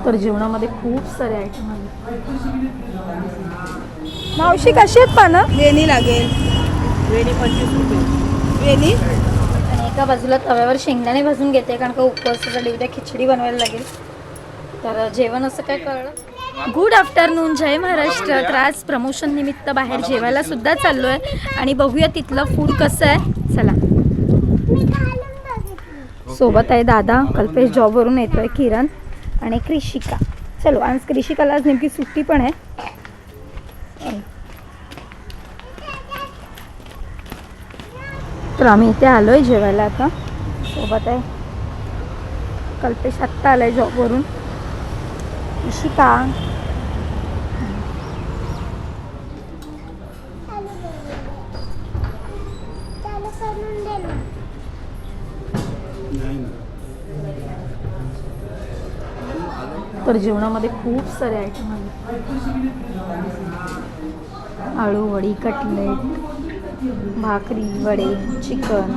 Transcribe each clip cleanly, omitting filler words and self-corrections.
तर जेवणामध्ये खूप सारे आयटम आले. मावशी कशी आहेत पानं? वेणी लागेल. वेणी 25 रुपये वेणी. आणि एका बाजूला तव्यावर शेंगदाणे भाजून घेते, कारण का उपवासासाठी उद्या खिचडी बनवायला लागेल. तर जेवण असं काय कळलं. गुड आफ्टरनून, जय महाराष्ट्र. तर आज प्रमोशन निमित्त बाहेर जेवायला सुद्धा चाललो आहे आणि बघूया तिथलं फूड कसं आहे. चला. सोबत आहे दादा, कल्पेश जॉबवरून येतोय, किरण आणि क्रिशिका. चलो, आज क्रिशिकाला आज नेमकी सुट्टी पण आहे. तर आम्ही इथे आलोय जेवायला. आता सोबत आहे कल्पेश, आत्ता आलाय जॉबवरून. क्रिशिका तर जेवणामध्ये खूप सारे आयटम आले. आळू वडी, कटलेट, भाकरी, वडे, चिकन.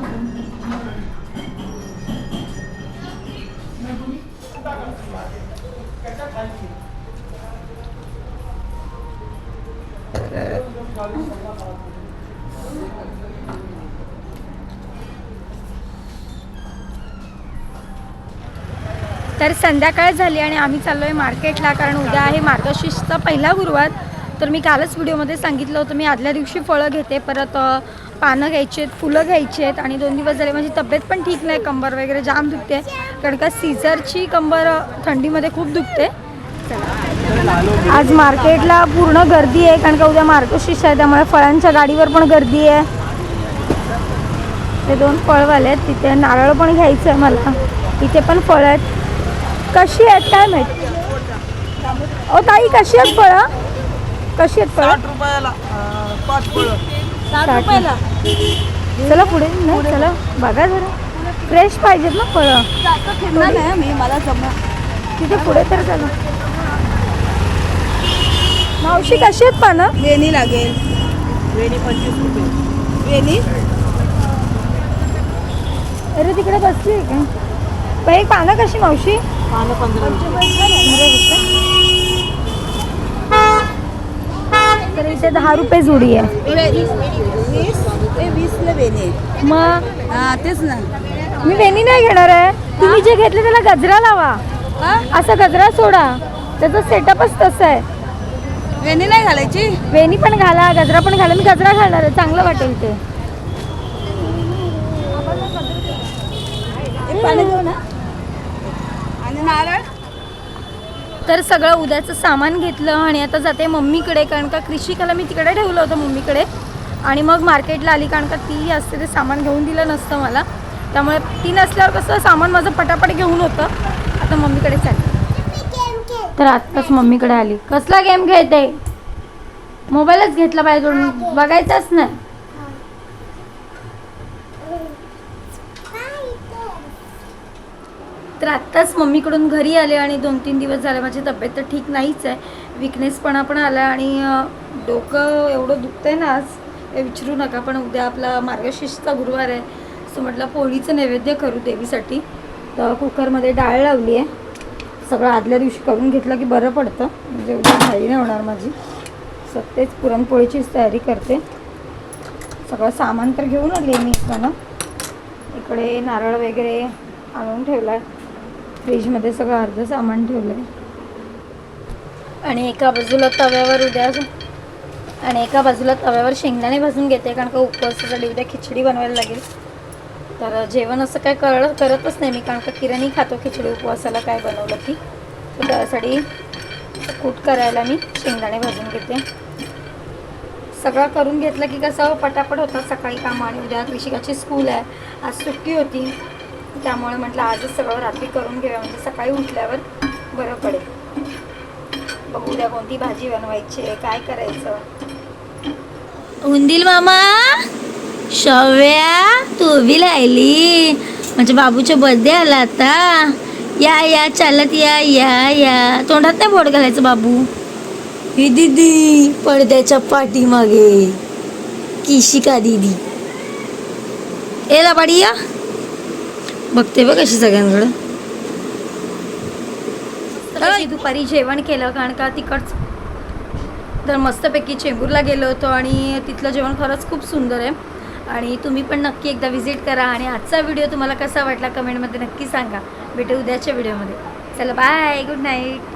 तर संध्याकाळ झाली आणि आम्ही चाललो आहे मार्केटला, कारण उद्या आहे मार्गशीर्षचा पहिला गुरुवार. तर मी कालच व्हिडिओमध्ये सांगितलं होतं, मी आदल्या दिवशी फळं घेते, परत पानं घ्यायची आहेत, फुलं घ्यायची आहेत. आणि 2 दिवस झाले माझी तब्येत पण ठीक नाही, कंबर वगैरे जाम दुखते, कारण का सीझरची कंबर थंडीमध्ये खूप दुखते. आज मार्केटला पूर्ण गर्दी आहे, कारण का उद्या मार्गशीर्ष आहे, त्यामुळे फळांच्या गाडीवर पण गर्दी आहे. ते 2 फळवाले आहेत, तिथे नारळ पण घ्यायचं आहे मला. इथे पण फळं आहेत. कशी आहेत काय माहिती. ओ ताई, कशी आहेत फळं? कशी आहेत फळं? 60 रुपयाला 5 फळं. 60 रुपयाला. चला पुढे. नाही, चला बघा जरा, फ्रेश पाहिजेत ना फळं. नाही मी मला जमा. तिथे पुढे तर चला. मावशी कशी आहेत पानं? वेणी लागेल. वेणी 25 रुपये वेणी. अरे तिकडे बसली आहे का? बाई, पानं कशी मावशी? पानं 15 रुपये. तर इथे 10 रुपये जोडी आहे. 20 ला वेणी. मग हा तेच ना. मी वेणी नाही घेणार आहे. तुम्ही जे घेतले त्याला गजरा लावा. असा गजरा सोडा, त्याचा सेटअपच तसं आहे. वेणी नाही घालायची. वेणी पण घाला, गजरा पण घाला. मी गजरा घालणार आहे, चांगलं वाटेल ते. पाणी देऊ ना. आणि नारळ. तर सगळं उद्याचं सामान घेतलं आणि आता जाते मम्मीकडे, कारण का क्रिशिकाला मी तिकडे ठेवलं होतं मम्मीकडे. आणि मग मार्केटला आली, कारण का ती असते ते सामान घेऊन दिलं नसतं मला, त्यामुळे ती नसल्यावर कसं सामान माझं पटापट घेऊन होतं. आता मम्मीकडे चालली. तर आत्ताच मम्मीकडे आली. कसला गेम खेळते? मोबाईलच घेतला पाहिजे, बघायचाच नाही. तर आत्ताच मम्मीकडून घरी आले आणि 2-3 दिवस झाले माझी तब्येत तर ठीक नाहीच आहे. विकनेसपणा पण आला आणि डोकं एवढं दुखतंय ना आज, हे विचारू नका. पण उद्या आपला मार्गशीर्षचा गुरुवार आहे, सो म्हटलं पोळीचं नैवेद्य करू देवीसाठी. तर कुकरमध्ये डाळ लावली आहे. सगळं आदल्या दिवशी करून घेतलं की बरं पडतं, म्हणजे उद्या घाई नाही होणार माझी. सत्तेच पुरणपोळीचीच तयारी करते. सगळं सामान तर घेऊन आली आहे मी इकडनं. इकडे नारळ वगैरे आणून ठेवला आहे, फ्रीजमध्ये सगळं अर्ध सामान ठेवलं आहे. आणि एका बाजूला तव्यावर शेंगदाणे भाजून घेते, कारण का उपवासासाठी उद्या खिचडी बनवायला लागेल. तर जेवण असं काय करतच नाही मी, कारण का किरणही खातो खिचडी उपवासाला काय बनवलं की. तर त्यासाठी कूट करायला मी शेंगदाणे भाजून घेते. सगळं करून घेतलं की कसं पटापट होतं सकाळी कामं. आणि उद्या क्रिशिकाची स्कूल आहे, आज सुट्टी होती, त्यामुळे म्हटलं आजच सगळं रात्री करून घेऊया, म्हणजे सकाळी उठल्यावर बरं पडेल. बघू उद्या कोणती भाजी बनवायची आहे, काय करायचं. उंदील मामा, शव्या तू बी राहिली, म्हणजे बाबूचा बर्थडे आला आता. या चालत या. तोंडात नाही बोट घालायचं बाबू. ही दीदी पडद्याच्या पाठीमागे, किशिका दीदी. एला पाडी या, बघते बघ अशी सगळ्यांकडं. मस्तपैकी दुपारी जेवण केलं, कारण का तिकडचं तर मस्तपैकी चेंबूरला गेलो होतो आणि तिथलं जेवण खरंच खूप सुंदर आहे आणि तुम्ही पण नक्की एकदा व्हिजिट करा. आणि आजचा व्हिडिओ तुम्हाला कसा वाटला कमेंटमध्ये नक्की सांगा. भेटू उद्याच्या व्हिडिओमध्ये. चला बाय, गुड नाईट.